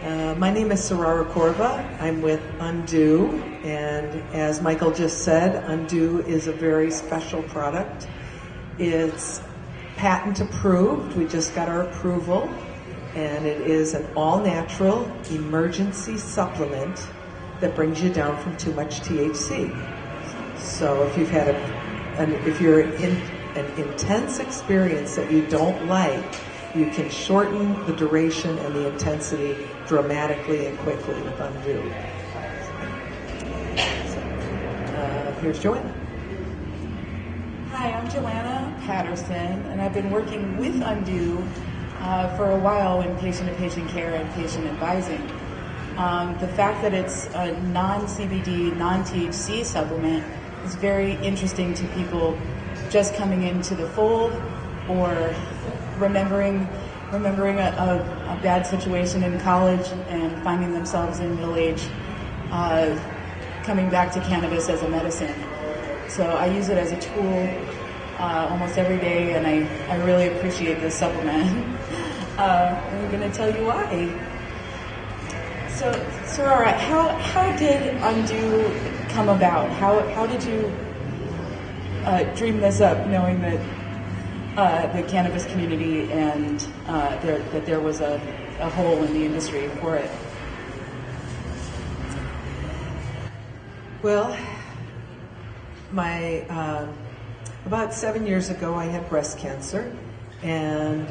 My name is Sarara Korva. I'm with Undoo, and as Michael just said, Undoo is a very special product. It's patent approved. We just got our approval, and it is an all-natural emergency supplement that brings you down from too much THC. So if you've had if you're in an intense experience that you don't like, you can shorten the duration and the intensity dramatically and quickly with Undoo. Here's Joanna. Hi, I'm Joanna Patterson, and I've been working with Undoo for a while in patient-to-patient care and patient advising. The fact that it's a non-CBD, non-THC supplement is very interesting to people just coming into the fold or remembering a bad situation in college and finding themselves in middle age, coming back to cannabis as a medicine. So I use it as a tool almost every day, and I really appreciate this supplement. I'm going to tell you why. So Sarara, how did Undoo come about? How did you dream this up, knowing that the cannabis community and that there was a hole in the industry for it? Well, about 7 years ago, I had breast cancer and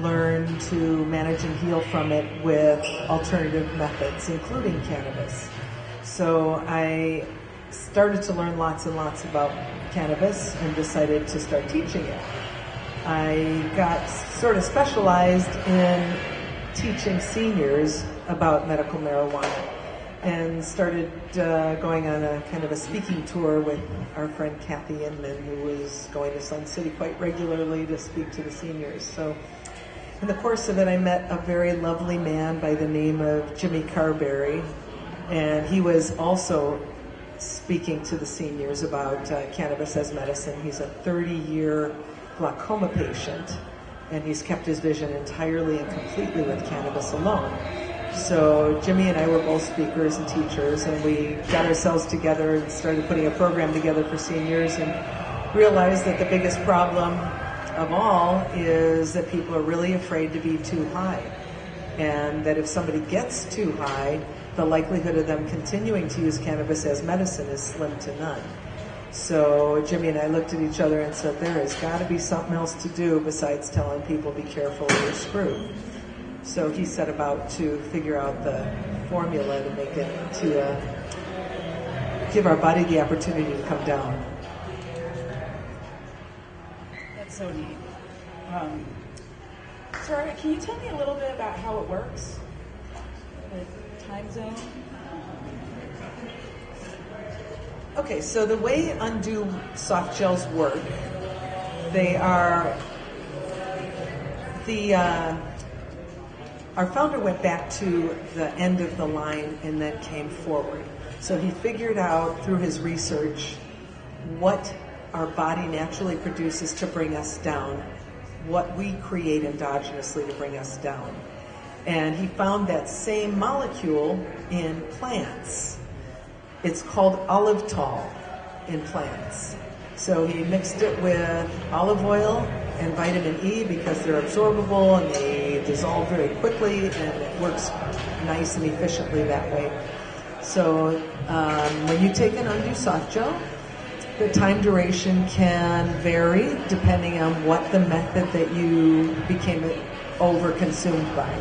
learned to manage and heal from it with alternative methods, including cannabis. So I started to learn lots and lots about cannabis and decided to start teaching it. I got sort of specialized in teaching seniors about medical marijuana and started going on a kind of a speaking tour with our friend Kathy Inman, who was going to Sun City quite regularly to speak to the seniors. So in the course of it, I met a very lovely man by the name of Jimmy Carberry, and he was also speaking to the seniors about cannabis as medicine. He's a 30-year glaucoma patient, and he's kept his vision entirely and completely with cannabis alone. So Jimmy and I were both speakers and teachers, and we got ourselves together and started putting a program together for seniors, and realized that the biggest problem of all is that people are really afraid to be too high, and that if somebody gets too high, the likelihood of them continuing to use cannabis as medicine is slim to none. So Jimmy and I looked at each other and said, there has got to be something else to do besides telling people be careful or you're screwed. So he set about to figure out the formula to make it, to give our body the opportunity to come down. That's so neat. Sarara, can you tell me a little bit about how it works? The time zone? Okay, so the way Undoo soft gels work, they are our founder went back to the end of the line and then came forward. So he figured out through his research what our body naturally produces to bring us down, what we create endogenously to bring us down. And he found that same molecule in plants. It's called olivetol in plants. So he mixed it with olive oil and vitamin E because they're absorbable and they dissolve very quickly, and it works nice and efficiently that way. So when you take an Undoo soft gel, the time duration can vary depending on what the method that you became over-consumed by.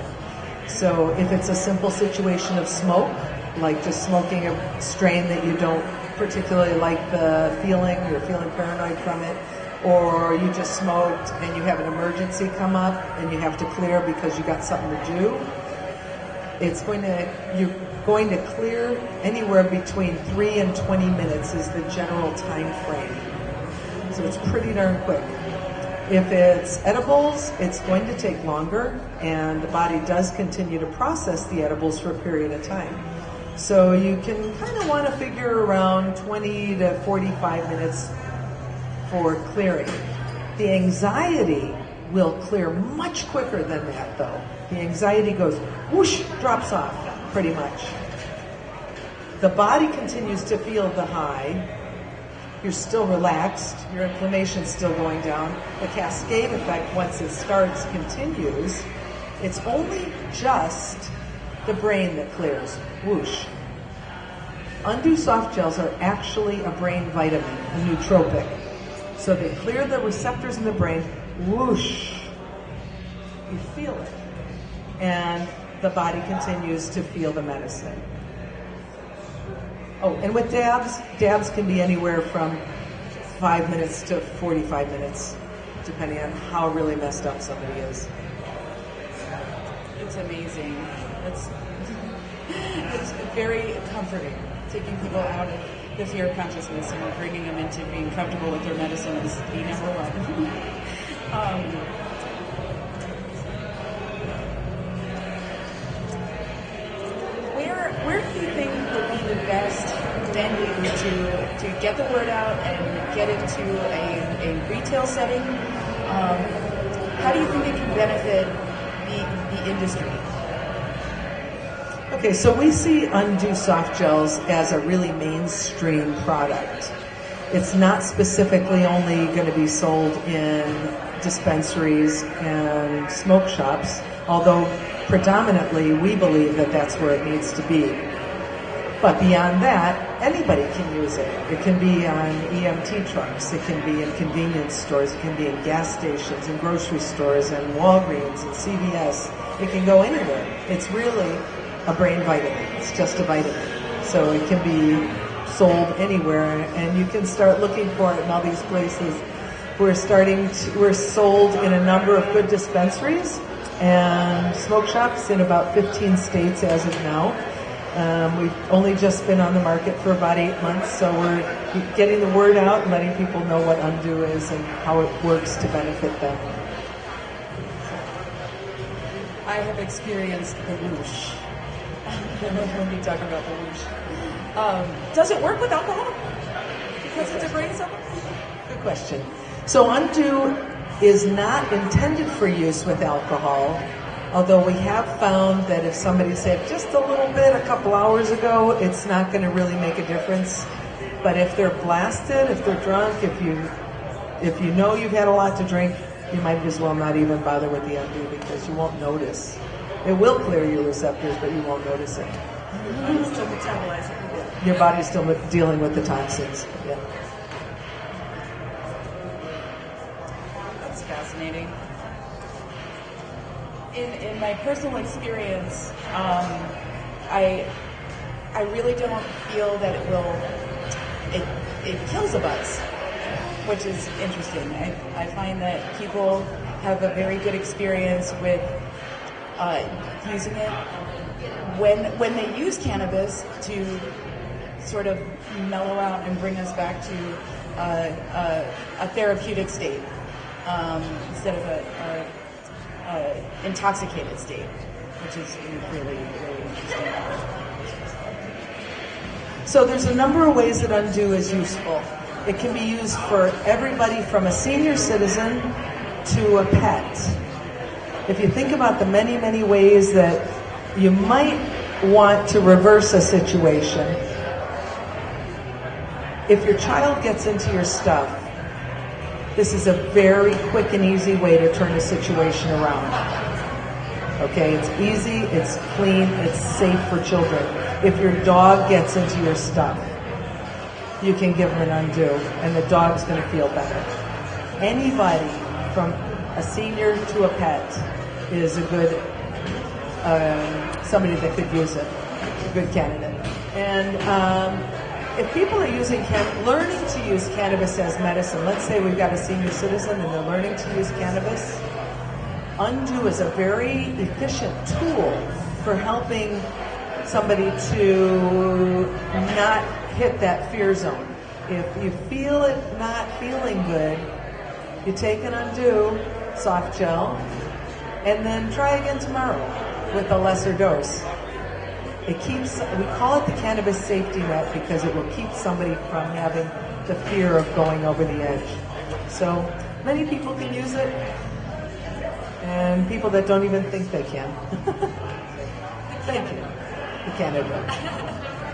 So if it's a simple situation of smoke, like just smoking a strain that you don't particularly like the feeling, you're feeling paranoid from it, or you just smoked and you have an emergency come up and you have to clear because you got something to do, you're going to clear anywhere between 3 and 20 minutes is the general time frame. So it's pretty darn quick. If it's edibles, it's going to take longer, and the body does continue to process the edibles for a period of time. So you can kind of want to figure around 20 to 45 minutes for clearing. The anxiety will clear much quicker than that, though. The anxiety goes whoosh, drops off pretty much. The body continues to feel the high. You're still relaxed. Your inflammation's still going down. The cascade effect, once it starts, continues. It's only just the brain that clears. Whoosh. Undoo soft gels are actually a brain vitamin, a nootropic. So they clear the receptors in the brain. Whoosh. You feel it. And the body continues to feel the medicine. Oh, and with dabs can be anywhere from 5 minutes to 45 minutes, depending on how really messed up somebody is. It's amazing. It's very comforting. Taking people out of the fear of consciousness and bringing them into being comfortable with their medicine is the number one. Where do you think would be the best venue to get the word out and get into a retail setting? How do you think it can benefit the industry? Okay, so we see Undoo soft gels as a really mainstream product. It's not specifically only going to be sold in dispensaries and smoke shops, although predominantly we believe that that's where it needs to be. But beyond that, anybody can use it. It can be on EMT trucks, it can be in convenience stores, it can be in gas stations, and grocery stores, and Walgreens, and CVS. It can go anywhere. It's really a brain vitamin. It's just a vitamin. So it can be sold anywhere, and you can start looking for it in all these places. We're sold in a number of good dispensaries and smoke shops in about 15 states as of now. We've only just been on the market for about 8 months, so we're getting the word out and letting people know what Undoo is and how it works to benefit them. I have experienced the whoosh. When we talk about the whoosh. Does it work with alcohol? Because it's a brain supplement? Good question. So Undoo is not intended for use with alcohol, although we have found that if somebody said just a little bit a couple hours ago, it's not going to really make a difference. But if they're blasted, if they're drunk, if you know you've had a lot to drink, you might as well not even bother with the Undoo because you won't notice. It will clear your receptors, but you won't notice it. Your body's still metabolizing it. Your body's still dealing with the toxins. Yeah. That's fascinating. In my personal experience, I really don't feel that it kills a buzz, which is interesting. I find that people have a very good experience with using it when they use cannabis to sort of mellow out and bring us back to a therapeutic state instead of a intoxicated state, which is really, really interesting. So there's a number of ways that Undoo is useful. It can be used for everybody from a senior citizen to a pet. If you think about the many, many ways that you might want to reverse a situation, if your child gets into your stuff, this is a very quick and easy way to turn a situation around. Okay, it's easy, it's clean, it's safe for children. If your dog gets into your stuff, you can give them an Undoo, and the dog's going to feel better. Anybody from a senior to a pet is a good, somebody that could use it, a good candidate. And if people are learning to use cannabis as medicine, let's say we've got a senior citizen and they're learning to use cannabis, Undoo is a very efficient tool for helping somebody to not hit that fear zone. If you feel it not feeling good, you take an Undoo soft gel and then try again tomorrow with a lesser dose. We call it the cannabis safety net because it will keep somebody from having the fear of going over the edge. So many people can use it, and people that don't even think they can. Thank you. You can't admit.